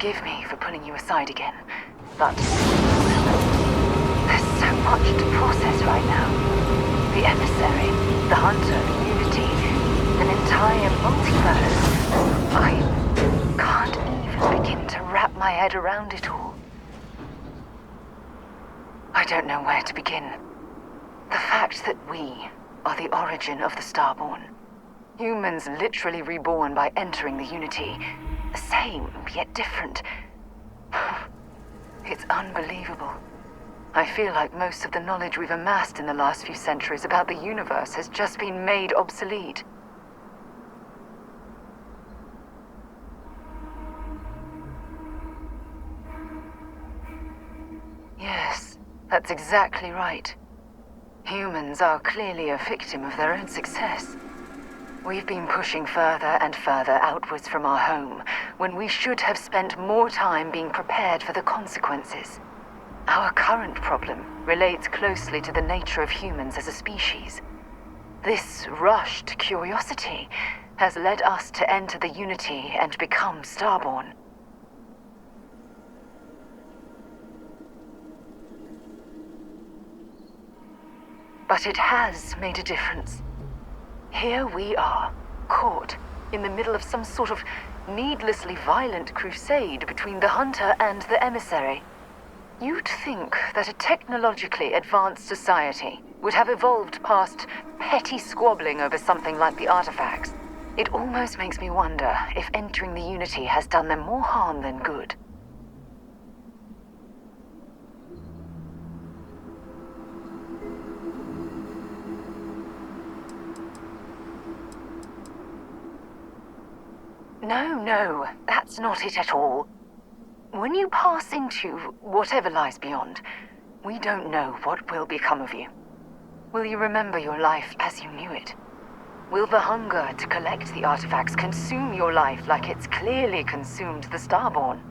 forgive me for pulling you aside again, but there's so much to process right now. The emissary, the hunter, the unity, an entire multiverse. I can't even begin to wrap my head around it all. I don't know where to begin. The fact that we are the origin of the Starborn. Humans literally reborn by entering the Unity. The same, yet different. It's unbelievable. I feel like most of the knowledge we've amassed in the last few centuries about the universe has just been made obsolete. Yes, that's exactly right. Humans are clearly a victim of their own success. We've been pushing further and further outwards from our home, when we should have spent more time being prepared for the consequences. Our current problem relates closely to the nature of humans as a species. This rushed curiosity has led us to enter the Unity and become Starborn. But it has made a difference. Here we are, caught in the middle of some sort of needlessly violent crusade between the hunter and the emissary. You'd think that a technologically advanced society would have evolved past petty squabbling over something like the artifacts. It almost makes me wonder if entering the Unity has done them more harm than good. No, that's not it at all. When you pass into whatever lies beyond, we don't know what will become of you. Will you remember your life as you knew it? Will the hunger to collect the artifacts consume your life like it's clearly consumed the Starborn?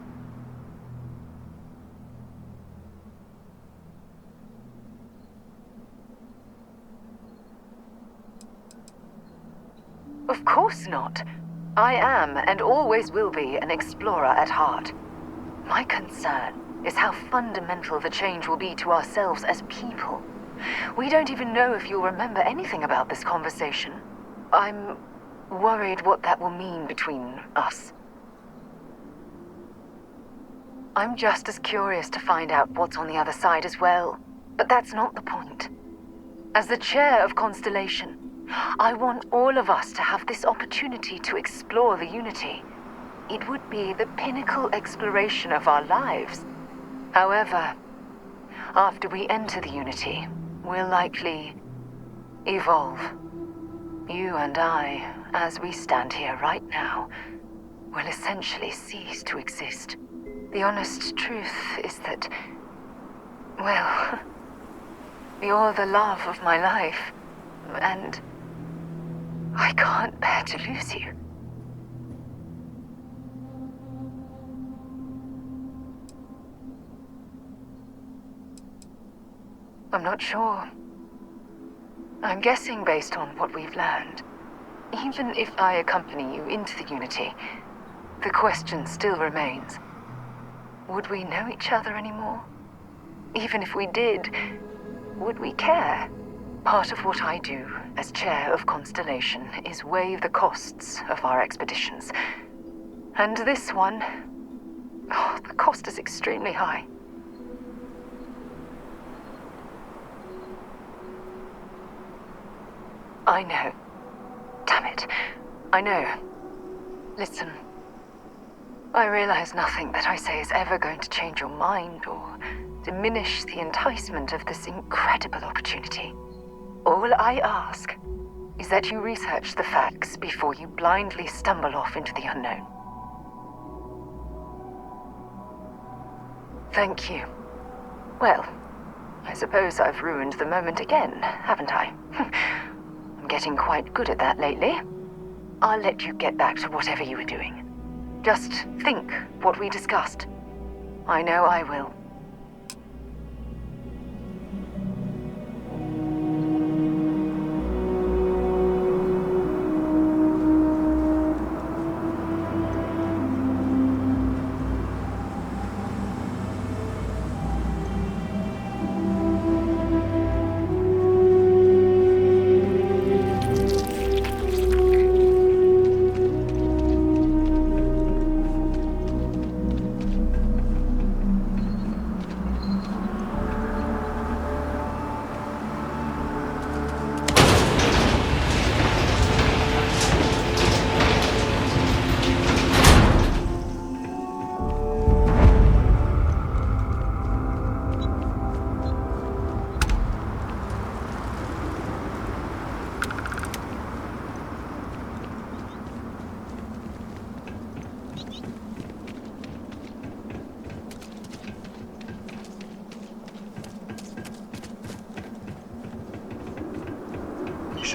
Of course not. I am, and always will be, an explorer at heart. My concern is how fundamental the change will be to ourselves as people. We don't even know if you'll remember anything about this conversation. I'm worried what that will mean between us. I'm just as curious to find out what's on the other side as well, but that's not the point. As the chair of Constellation, I want all of us to have this opportunity to explore the Unity. It would be the pinnacle exploration of our lives. However, after we enter the Unity, we'll likely evolve. You and I, as we stand here right now, will essentially cease to exist. The honest truth is that, well, you're the love of my life, and I can't bear to lose you. I'm not sure. I'm guessing based on what we've learned. Even if I accompany you into the Unity, the question still remains. Would we know each other anymore? Even if we did, would we care? Part of what I do as chair of Constellation is weigh the costs of our expeditions. And this one, the cost is extremely high. I know. Damn it. I know. Listen. I realize nothing that I say is ever going to change your mind or diminish the enticement of this incredible opportunity. All I ask is that you research the facts before you blindly stumble off into the unknown. Thank you. Well, I suppose I've ruined the moment again, haven't I? I'm getting quite good at that lately. I'll let you get back to whatever you were doing. Just think what we discussed. I know I will.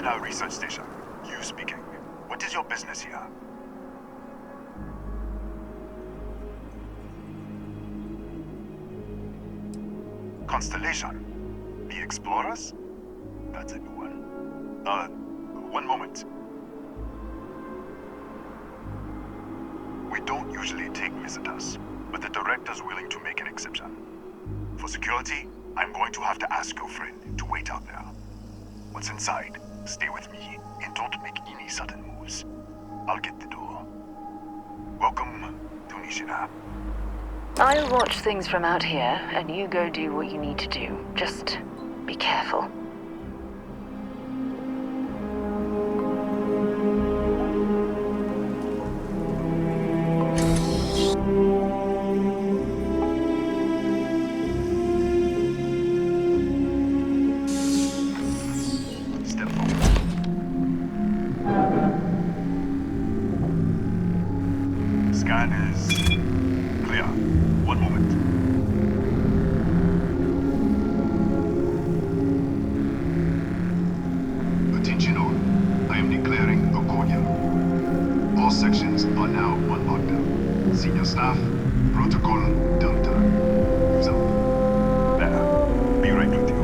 National Research Station. You speaking. What is your business here? Constellation? The Explorers? That's a new one. One moment. We don't usually take visitors, but the director's willing to make an exception. For security, I'm going to have to ask your friend to wait out there. Once inside, stay with me and don't make any sudden moves. I'll get the door. Welcome to Nishina. I'll watch things from out here, and you go do what you need to do. Just be careful. Step forward. Scan is clear. One moment. Attention all. I am declaring a cordial. All sections are now on lockdown. Senior staff, protocol Delta. Use up. There. Be right with you.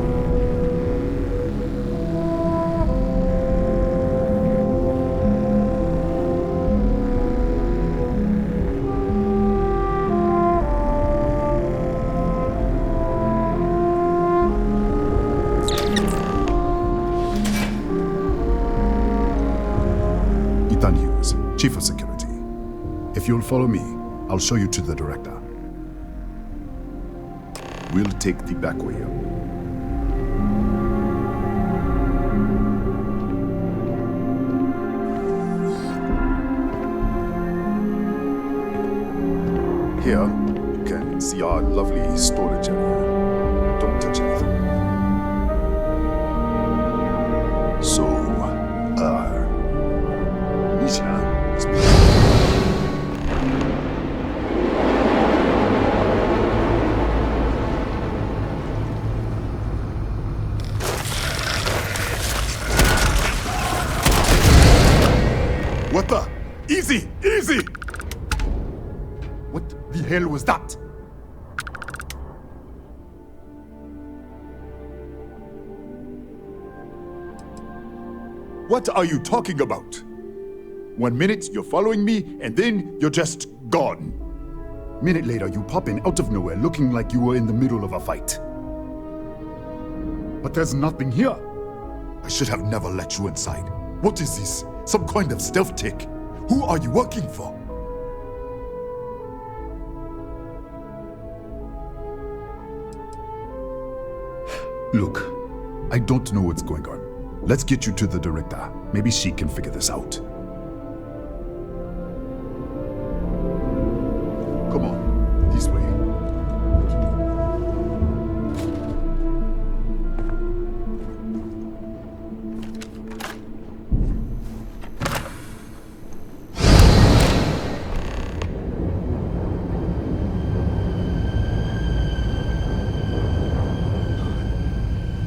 Chief of Security. If you'll follow me, I'll show you to the director. We'll take the back way up. Here, you can see our lovely storage area. Don't touch anything. So, Nishina. What the? Easy! Easy! What the hell was that? What are you talking about? 1 minute you're following me, and then you're just gone. Minute later, you pop in out of nowhere looking like you were in the middle of a fight. But there's nothing here. I should have never let you inside. What is this? Some kind of stealth tick? Who are you working for? Look, I don't know what's going on. Let's get you to the director. Maybe she can figure this out. Come on, this way.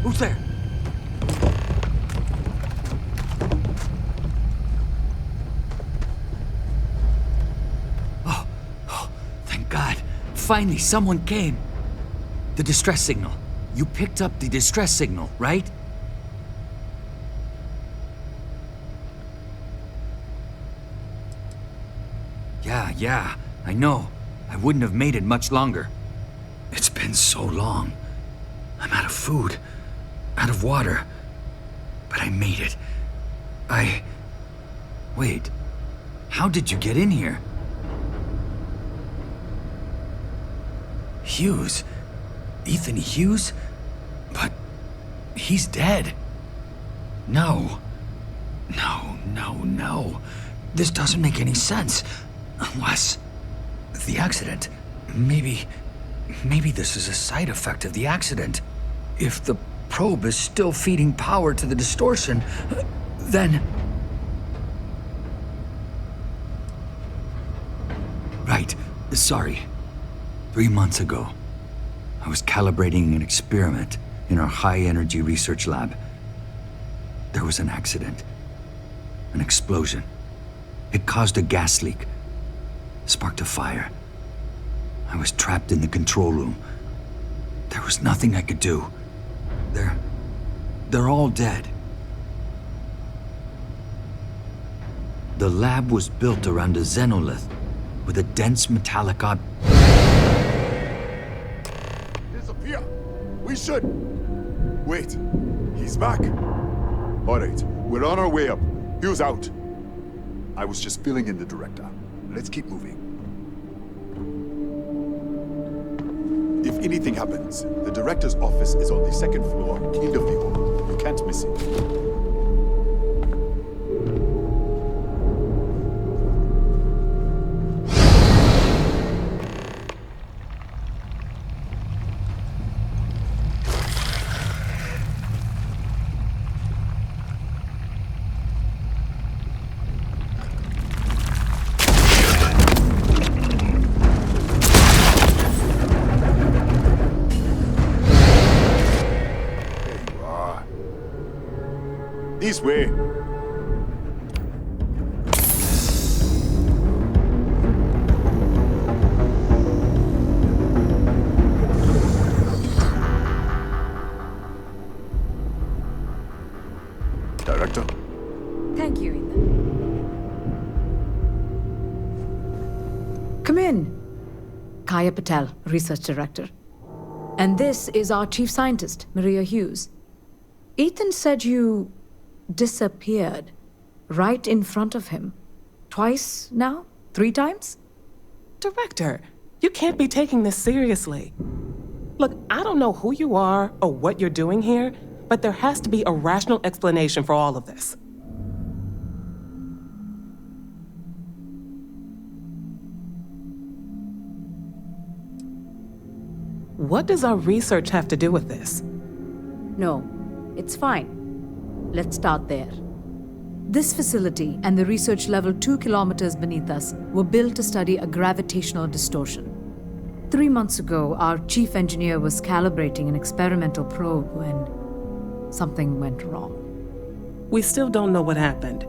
Who's there? Oh, thank God. Finally, someone came. The distress signal. You picked up the distress signal, right? Yeah, I know. I wouldn't have made it much longer. It's been so long. I'm out of food. Out of water. But I made it. Wait. How did you get in here? Hughes? Ethan Hughes? But he's dead. No. No. This doesn't make any sense. Unless the accident. Maybe this is a side effect of the accident. If the probe is still feeding power to the distortion, then... Right. Sorry. 3 months ago, I was calibrating an experiment in our high-energy research lab. There was an accident. An explosion. It caused a gas leak. Sparked a fire. I was trapped in the control room. There was nothing I could do. They're all dead. The lab was built around a xenolith with a dense metallic Disappear! We should... Wait. He's back. Alright, we're on our way up. Hugh's out. I was just filling in the director. Let's keep moving. If anything happens, the director's office is on the second floor, end of the hall. You can't miss it. This way. Director? Thank you, Ethan. Come in. Kaya Patel, Research Director. And this is our Chief Scientist, Maria Hughes. Ethan said you disappeared right in front of him. Twice now? 3 times? Director, you can't be taking this seriously. Look, I don't know who you are or what you're doing here, but there has to be a rational explanation for all of this. What does our research have to do with this? No, it's fine. Let's start there. This facility and the research level 2 kilometers beneath us were built to study a gravitational distortion. 3 months ago, our chief engineer was calibrating an experimental probe when something went wrong. We still don't know what happened.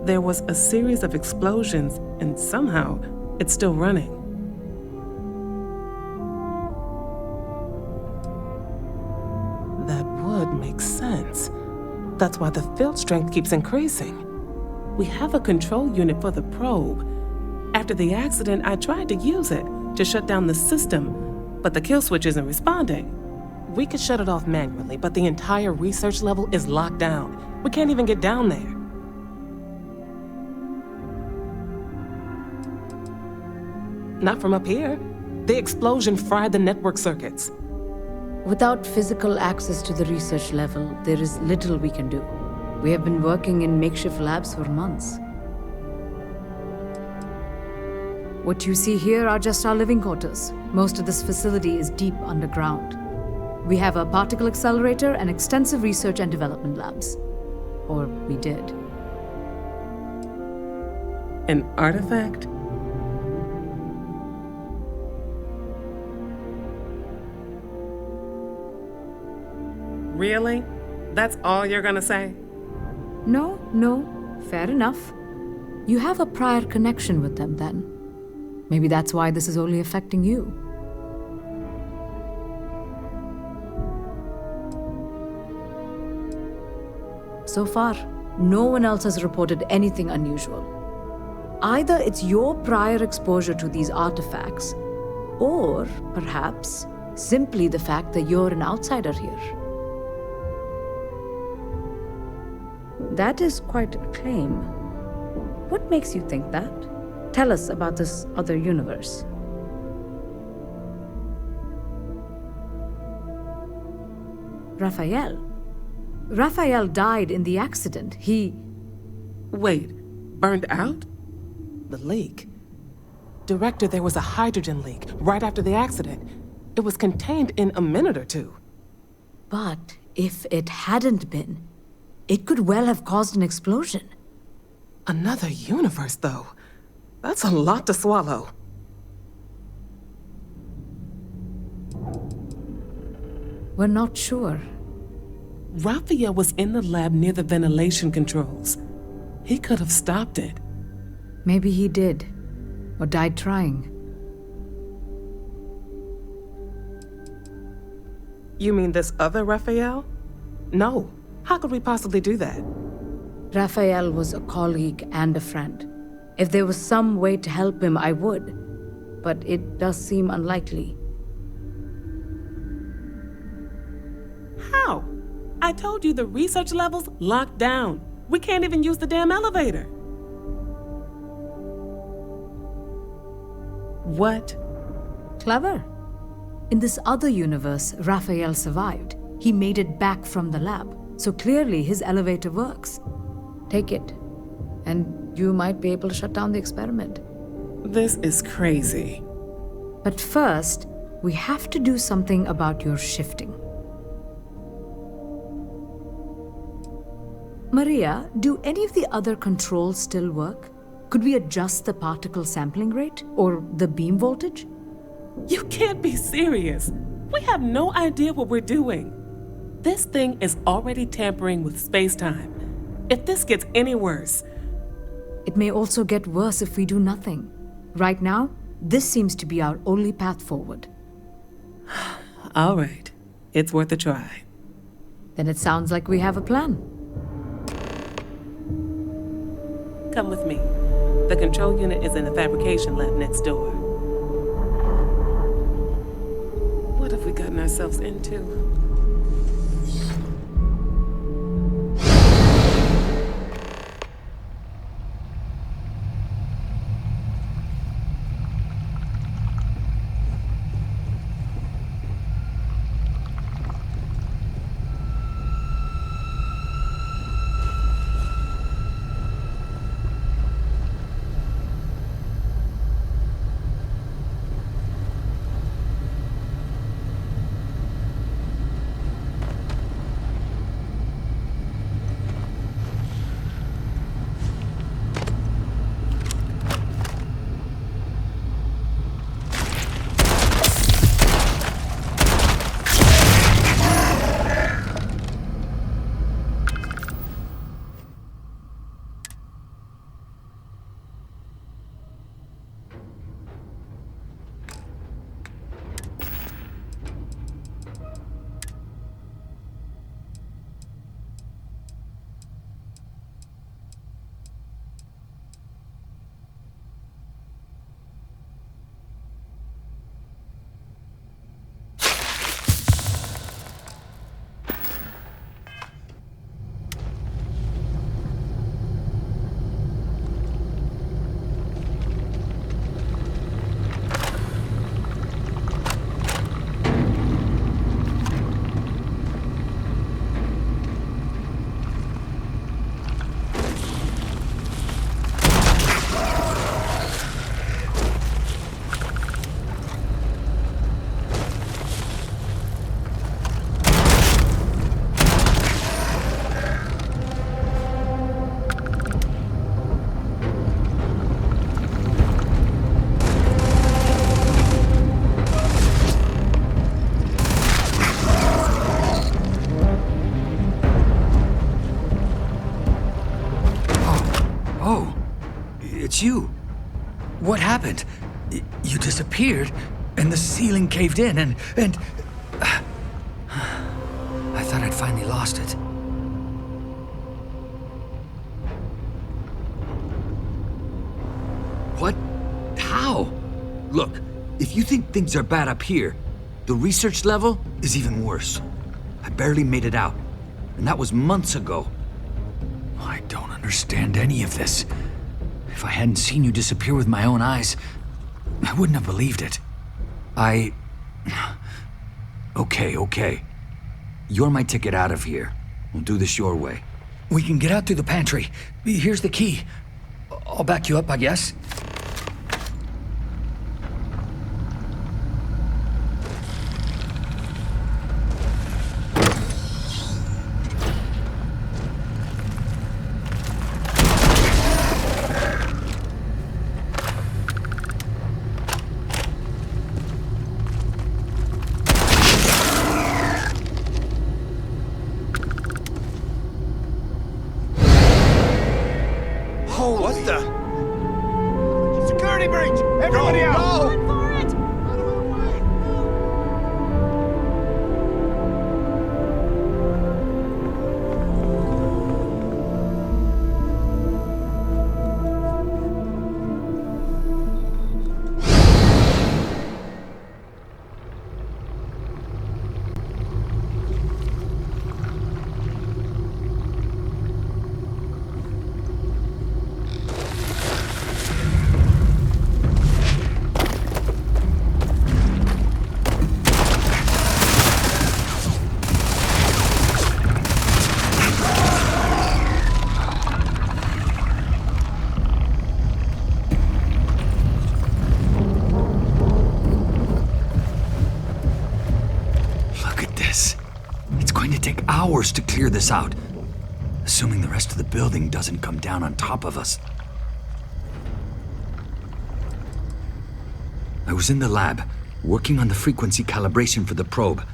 There was a series of explosions, and somehow it's still running. That would make sense. That's why the field strength keeps increasing. We have a control unit for the probe. After the accident, I tried to use it to shut down the system, but the kill switch isn't responding. We could shut it off manually, but the entire research level is locked down. We can't even get down there. Not from up here. The explosion fried the network circuits. Without physical access to the research level, there is little we can do. We have been working in makeshift labs for months. What you see here are just our living quarters. Most of this facility is deep underground. We have a particle accelerator and extensive research and development labs. Or we did. An artifact? Really? That's all you're gonna say? No, fair enough. You have a prior connection with them then. Maybe that's why this is only affecting you. So far, no one else has reported anything unusual. Either it's your prior exposure to these artifacts, or perhaps simply the fact that you're an outsider here. That is quite a claim. What makes you think that? Tell us about this other universe. Raphael. Raphael died in the accident. Wait, burned out? The leak. Director, there was a hydrogen leak right after the accident. It was contained in a minute or two. But if it hadn't been, it could well have caused an explosion. Another universe, though. That's a lot to swallow. We're not sure. Raphael was in the lab near the ventilation controls. He could have stopped it. Maybe he did, or died trying. You mean this other Raphael? No. How could we possibly do that? Raphael was a colleague and a friend. If there was some way to help him, I would. But it does seem unlikely. How? I told you the research level's locked down. We can't even use the damn elevator. What? Clever. In this other universe, Raphael survived. He made it back from the lab, so clearly his elevator works. Take it, and you might be able to shut down the experiment. This is crazy. But first, we have to do something about your shifting. Maria, do any of the other controls still work? Could we adjust the particle sampling rate or the beam voltage? You can't be serious. We have no idea what we're doing. This thing is already tampering with space-time. If this gets any worse... It may also get worse if we do nothing. Right now, this seems to be our only path forward. All right. It's worth a try. Then it sounds like we have a plan. Come with me. The control unit is in the fabrication lab next door. What have we gotten ourselves into? It's you. What happened? You disappeared, and the ceiling caved in, and... I thought I'd finally lost it. What? How? Look, if you think things are bad up here, the research level is even worse. I barely made it out, and that was months ago. I don't understand any of this. If I hadn't seen you disappear with my own eyes, I wouldn't have believed it. Okay. You're my ticket out of here. We'll do this your way. We can get out through the pantry. Here's the key. I'll back you up, I guess. Bethesda! Security breach! Everybody out! Run for it! Hours to clear this out, assuming the rest of the building doesn't come down on top of us. I was in the lab, working on the frequency calibration for the probe.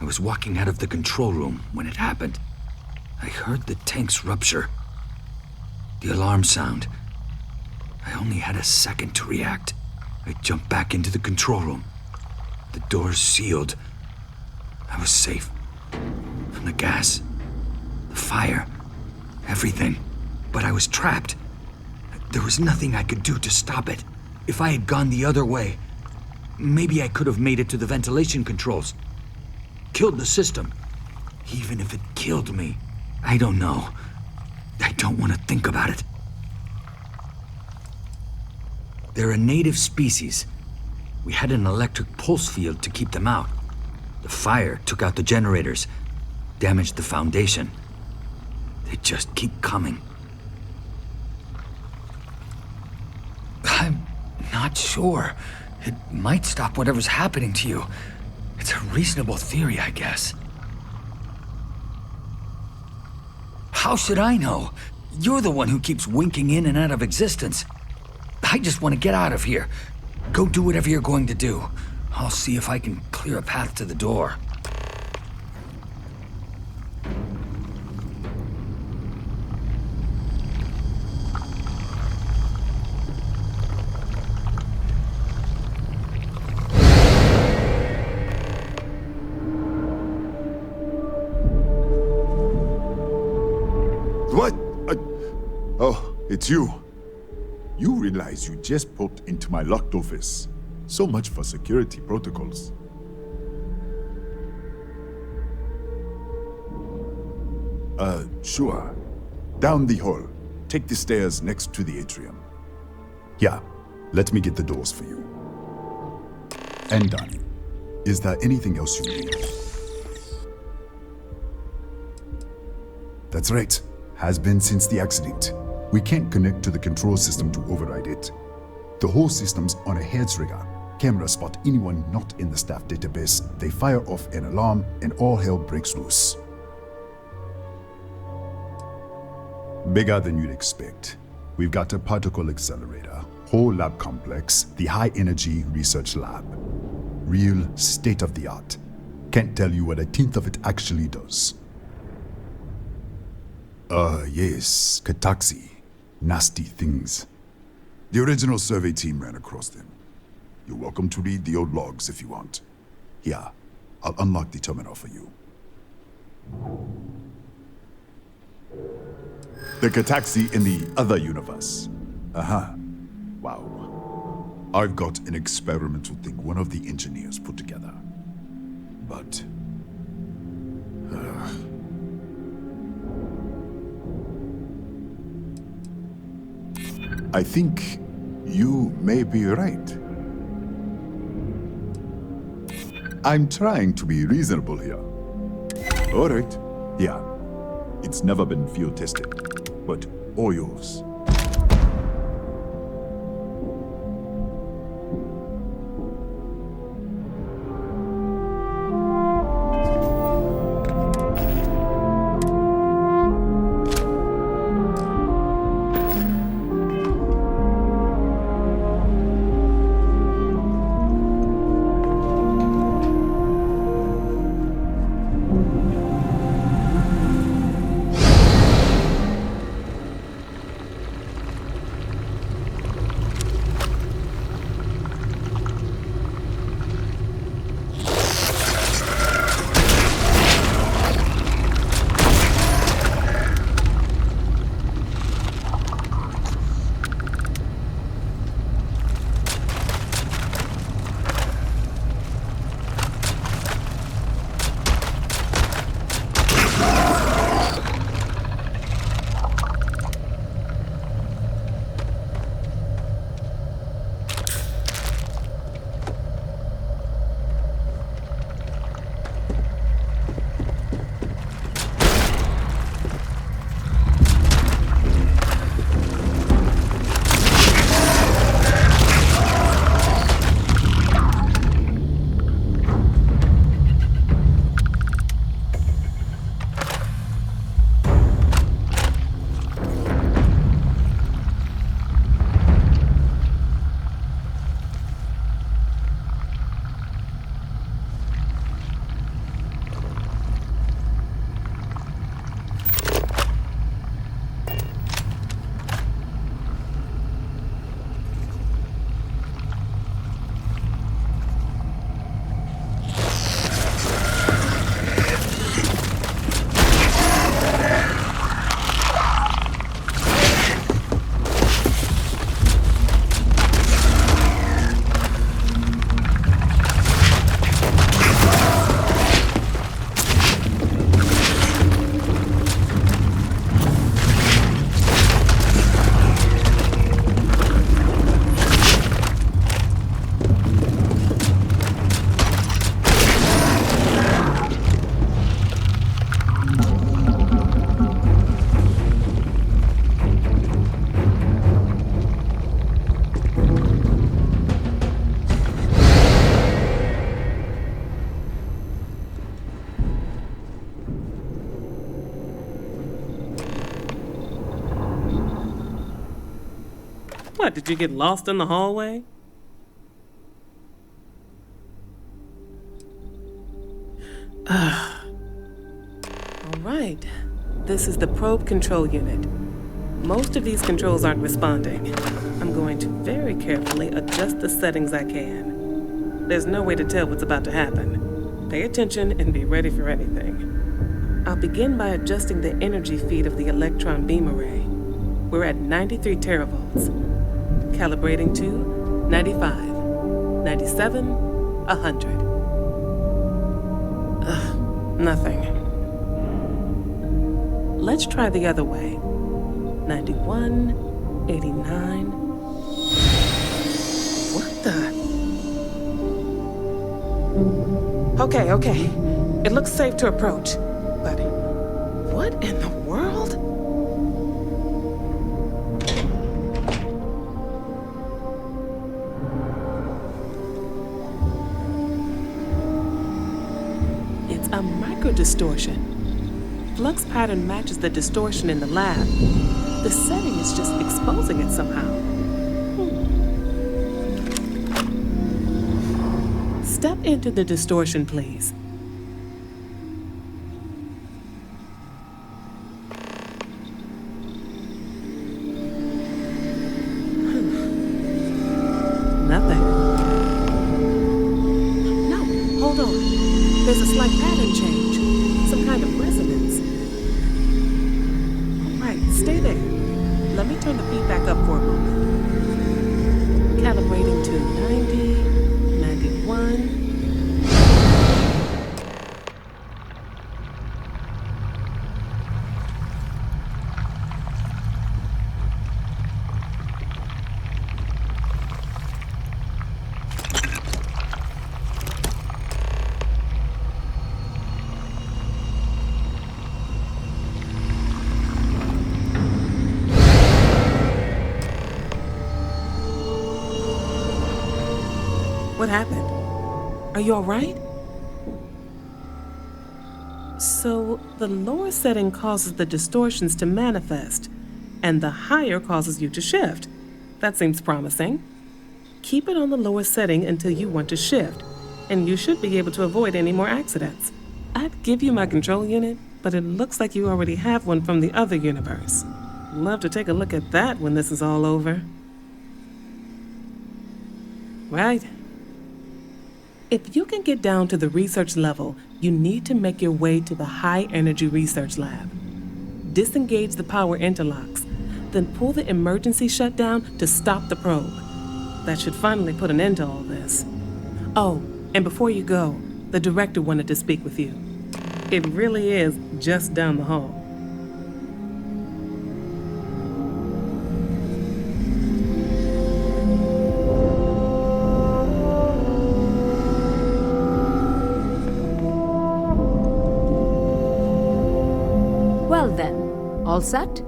I was walking out of the control room when it happened. I heard the tanks rupture. The alarm sound. I only had a second to react. I jumped back into the control room. The doors sealed. I was safe. From the gas, the fire, everything. But I was trapped. There was nothing I could do to stop it. If I had gone the other way, maybe I could have made it to the ventilation controls. Killed the system. Even if it killed me, I don't know. I don't want to think about it. They're a native species. We had an electric pulse field to keep them out. The fire took out the generators, damaged the foundation. They just keep coming. I'm not sure. It might stop whatever's happening to you. It's a reasonable theory, I guess. How should I know? You're the one who keeps winking in and out of existence. I just want to get out of here. Go do whatever you're going to do. I'll see if I can clear a path to the door. What? Oh, it's you. You realize you just popped into my locked office. So much for security protocols. Sure. Down the hall. Take the stairs next to the atrium. Yeah, let me get the doors for you. And done. Is there anything else you need? That's right. Has been since the accident. We can't connect to the control system to override it. The whole system's on a heads rigger. Cameras spot anyone not in the staff database. They fire off an alarm and all hell breaks loose. Bigger than you'd expect. We've got a particle accelerator, whole lab complex, the high energy research lab. Real state of the art. Can't tell you what a tenth of it actually does. Yes, Kataxi. Nasty things. The original survey team ran across them. You're welcome to read the old logs if you want. Here, I'll unlock the terminal for you. The Kataxi in the other universe. Wow. I've got an experimental thing one of the engineers put together. But... I think you may be right. I'm trying to be reasonable here. All right. Yeah. It's never been field tested, but all yours. What, did you get lost in the hallway? All right. This is the probe control unit. Most of these controls aren't responding. I'm going to very carefully adjust the settings I can. There's no way to tell what's about to happen. Pay attention and be ready for anything. I'll begin by adjusting the energy feed of the electron beam array. We're at 93 teravolts. Calibrating to 95, 97, 100. Nothing. Let's try the other way. 91, 89. What the? Okay. It looks safe to approach. But what in the world? It's a microdistortion. Flux pattern matches the distortion in the lab. The setting is just exposing it somehow. Step into the distortion, please. Nothing. No, hold on. There's a slight pattern change. Some kind of resonance. All right, stay there. Let me turn the feedback up for a moment. Calibrating to 90, 91. What happened? Are you all right? So, the lower setting causes the distortions to manifest, and the higher causes you to shift. That seems promising. Keep it on the lower setting until you want to shift, and you should be able to avoid any more accidents. I'd give you my control unit, but it looks like you already have one from the other universe. Love to take a look at that when this is all over. Right. If you can get down to the research level, you need to make your way to the high-energy research lab. Disengage the power interlocks, then pull the emergency shutdown to stop the probe. That should finally put an end to all this. Oh, and before you go, the director wanted to speak with you. It really is just down the hall. Well then, all set?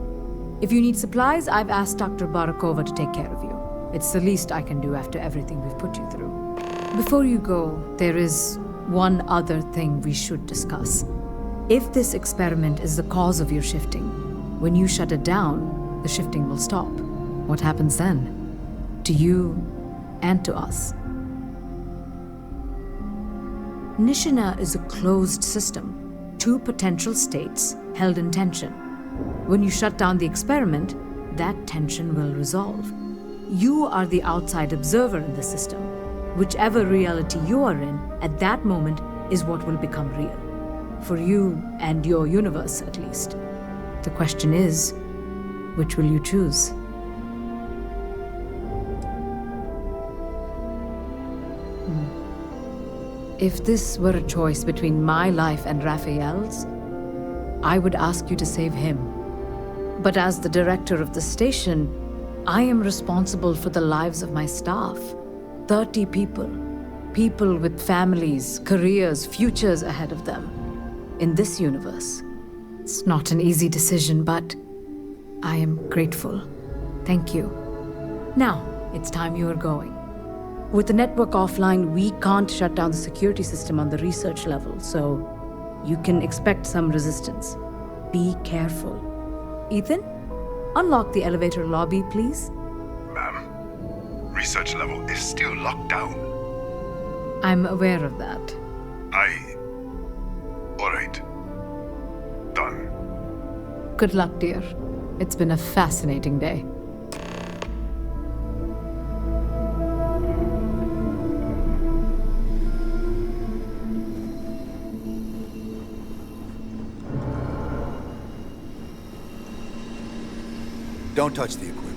If you need supplies, I've asked Dr. Barakova to take care of you. It's the least I can do after everything we've put you through. Before you go, there is one other thing we should discuss. If this experiment is the cause of your shifting, when you shut it down, the shifting will stop. What happens then? To you and to us. Nishina is a closed system. Two potential states held in tension. When you shut down the experiment, that tension will resolve. You are the outside observer in the system. Whichever reality you are in at that moment is what will become real. For you and your universe, at least. The question is, which will you choose? If this were a choice between my life and Raphael's, I would ask you to save him. But as the director of the station, I am responsible for the lives of my staff. 30 people. People with families, careers, futures ahead of them. In this universe. It's not an easy decision, but I am grateful. Thank you. Now, it's time you are going. With the network offline, we can't shut down the security system on the research level, so you can expect some resistance. Be careful. Ethan, unlock the elevator lobby, please. Ma'am. research level is still locked down. I'm aware of that. Alright. Done. Good luck, dear. It's been a fascinating day. Don't touch the equipment.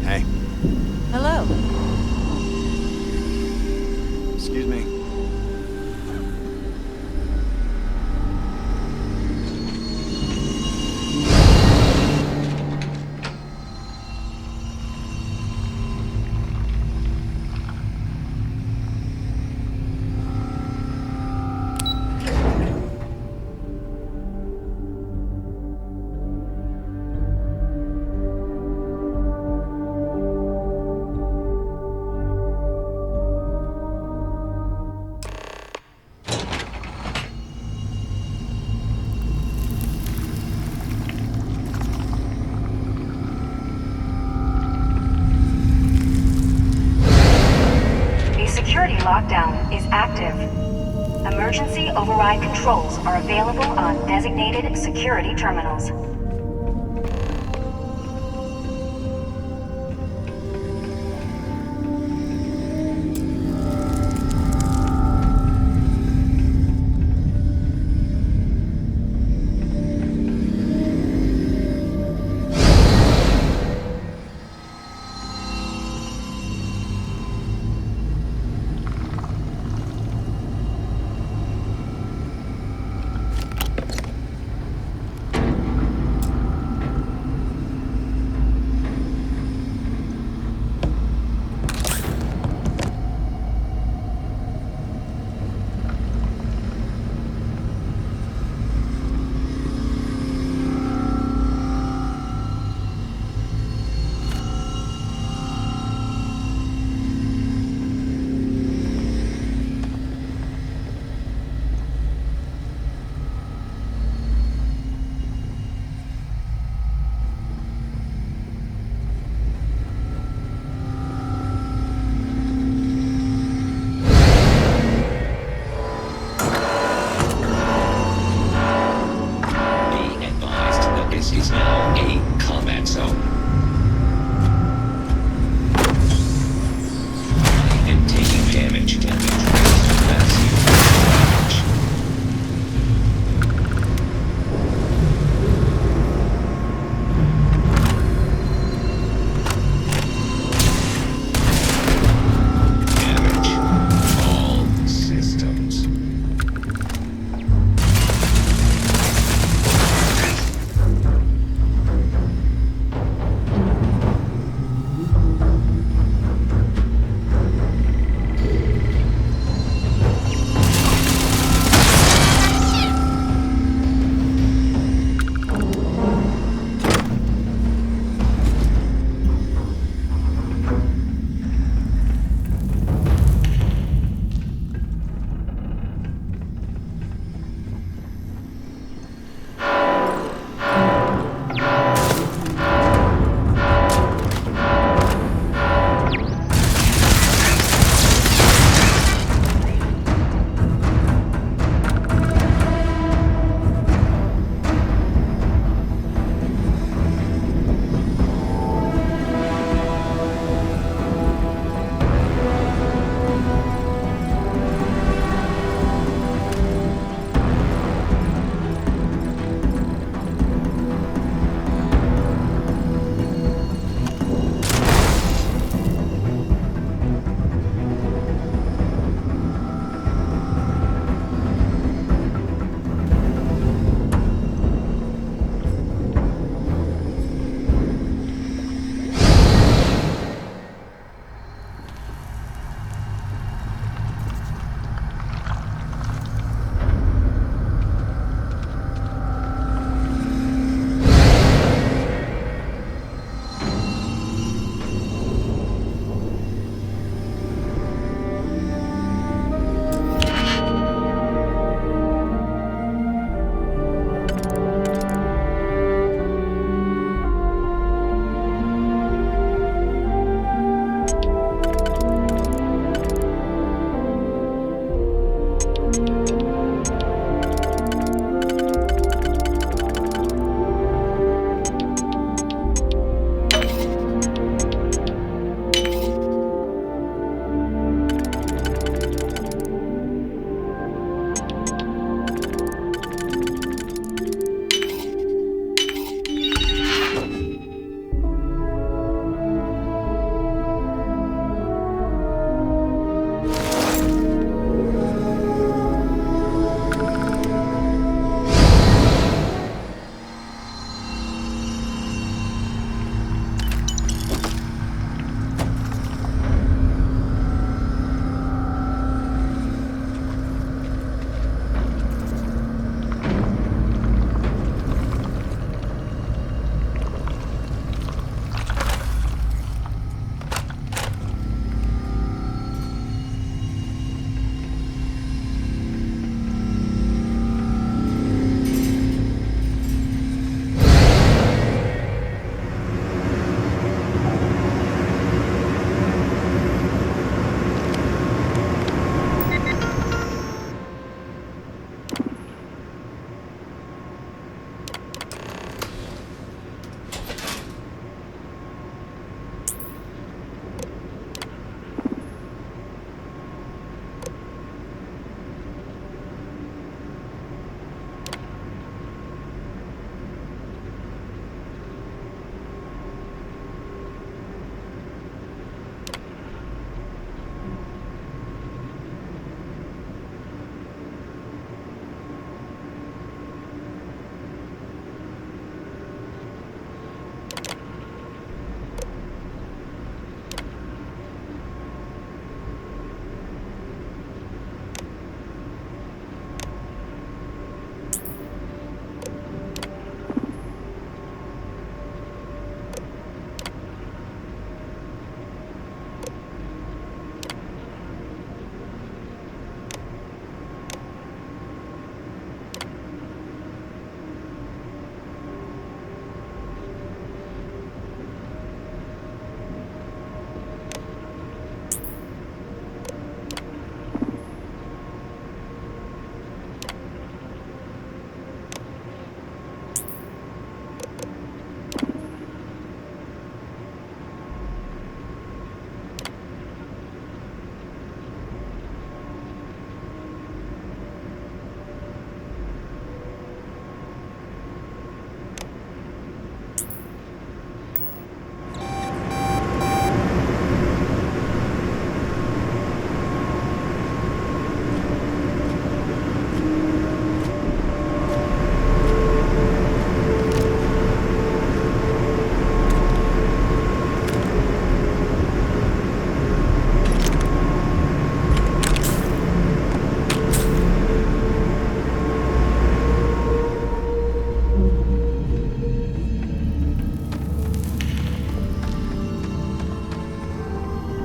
Hey. Hello. Excuse me. The security lockdown is active. Emergency override controls are available on designated security terminals.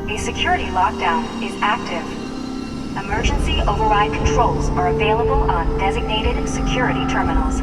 A security lockdown is active. Emergency override controls are available on designated security terminals.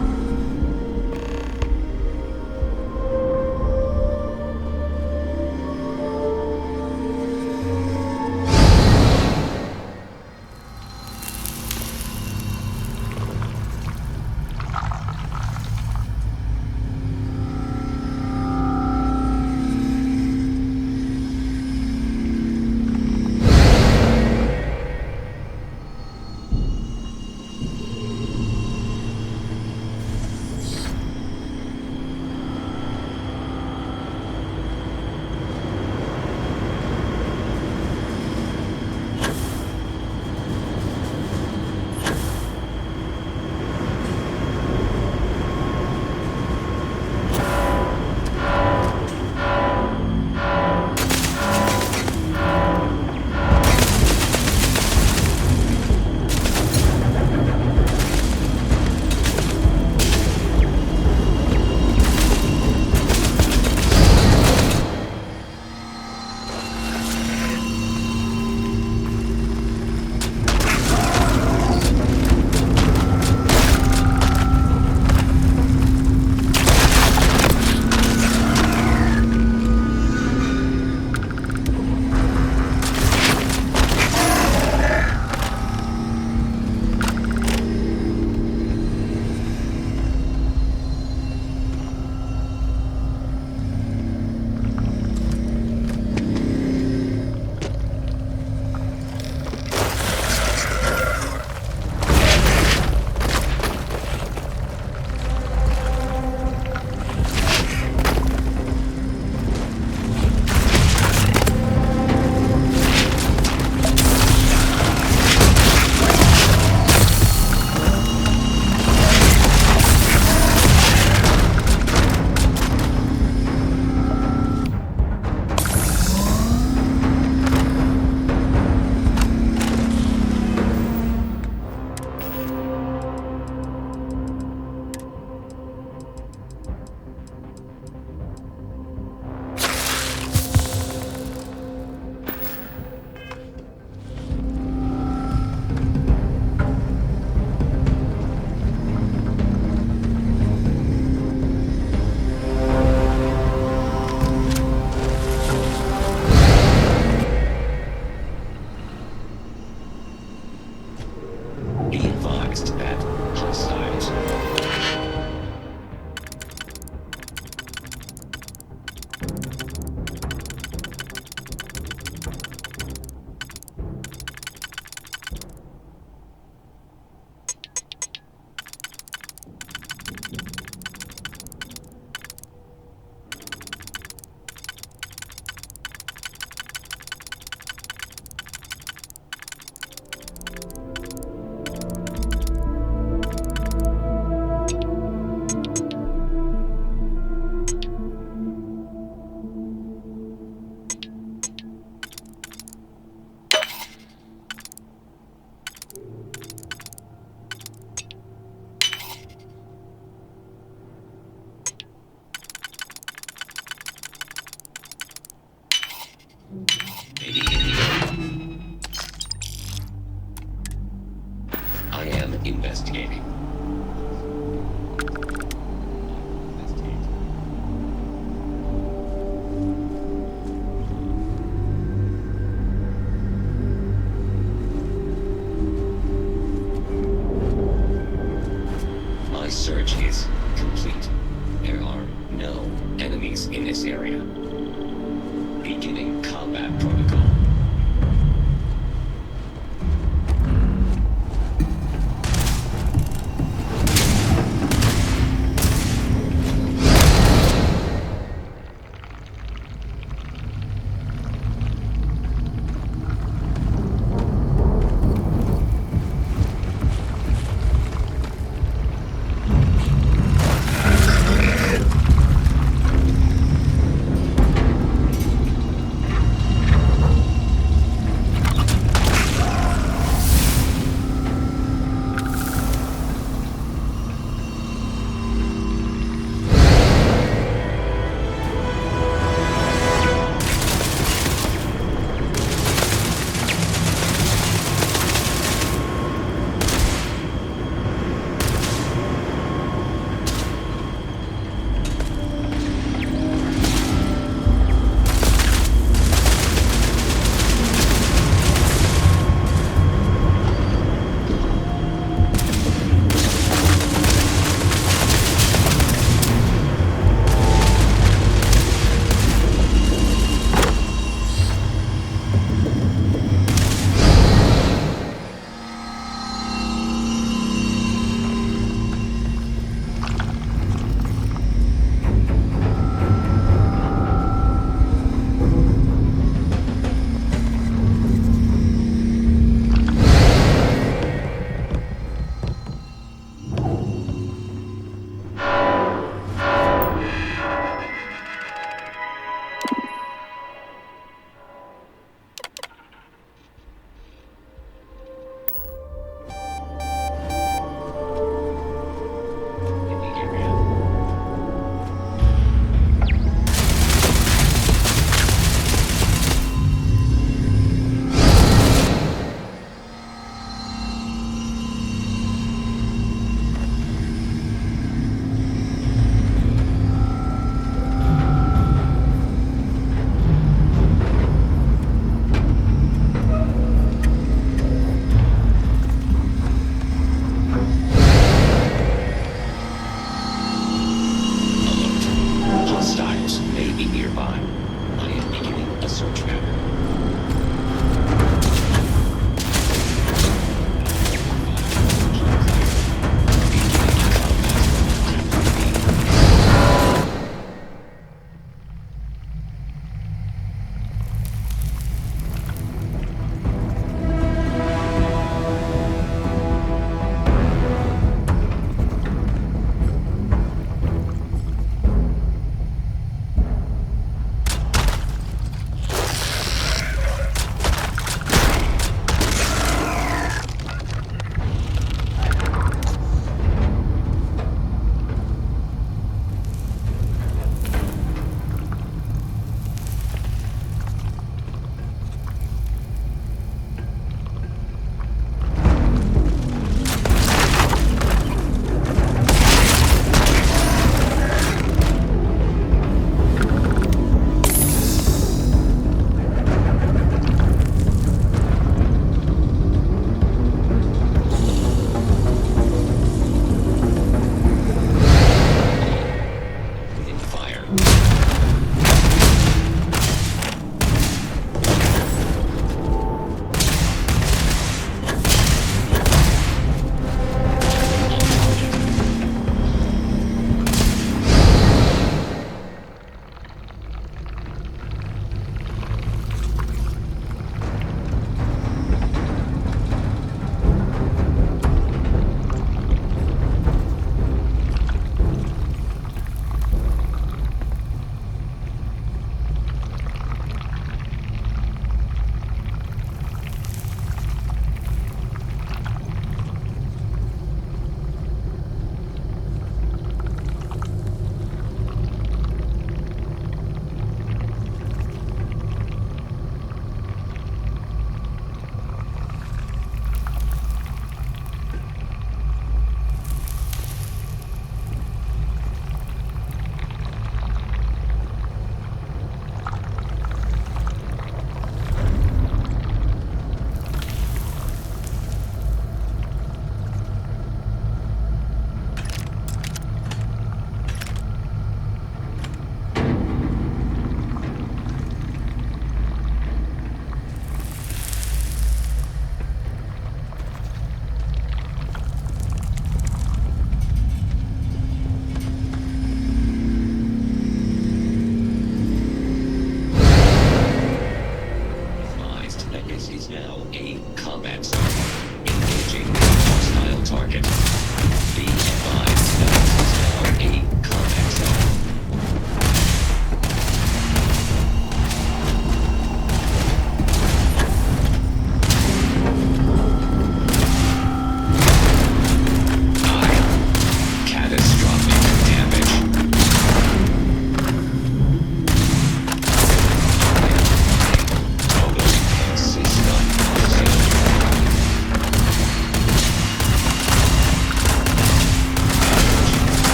Investigating. My search is complete. There are no enemies in this area. Beginning combat protocol.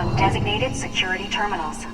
on designated security terminals.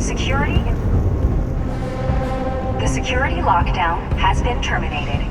Security... The security lockdown has been terminated.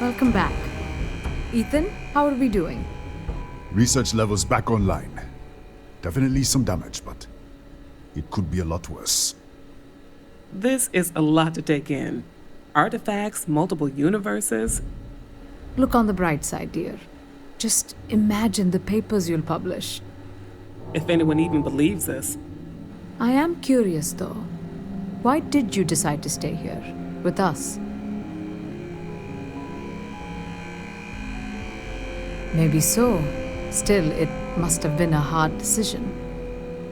Welcome back. Ethan, how are we doing? Research levels back online. Definitely some damage, but it could be a lot worse. This is a lot to take in. Artifacts, multiple universes. Look on the bright side, dear. Just imagine the papers you'll publish. If anyone even believes us. I am curious, though. Why did you decide to stay here, with us? Maybe so. Still, it must have been a hard decision.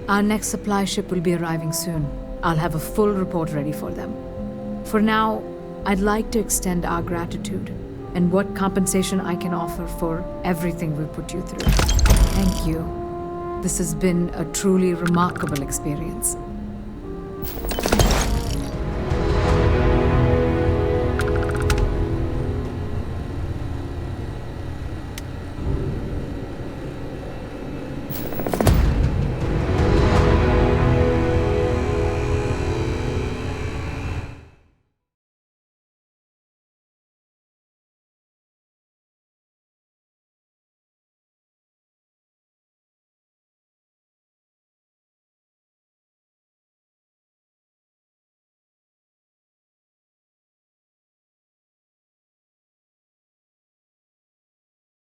Our next supply ship will be arriving soon. I'll have a full report ready for them. For now, I'd like to extend our gratitude and what compensation I can offer for everything we put you through. Thank you. This has been a truly remarkable experience.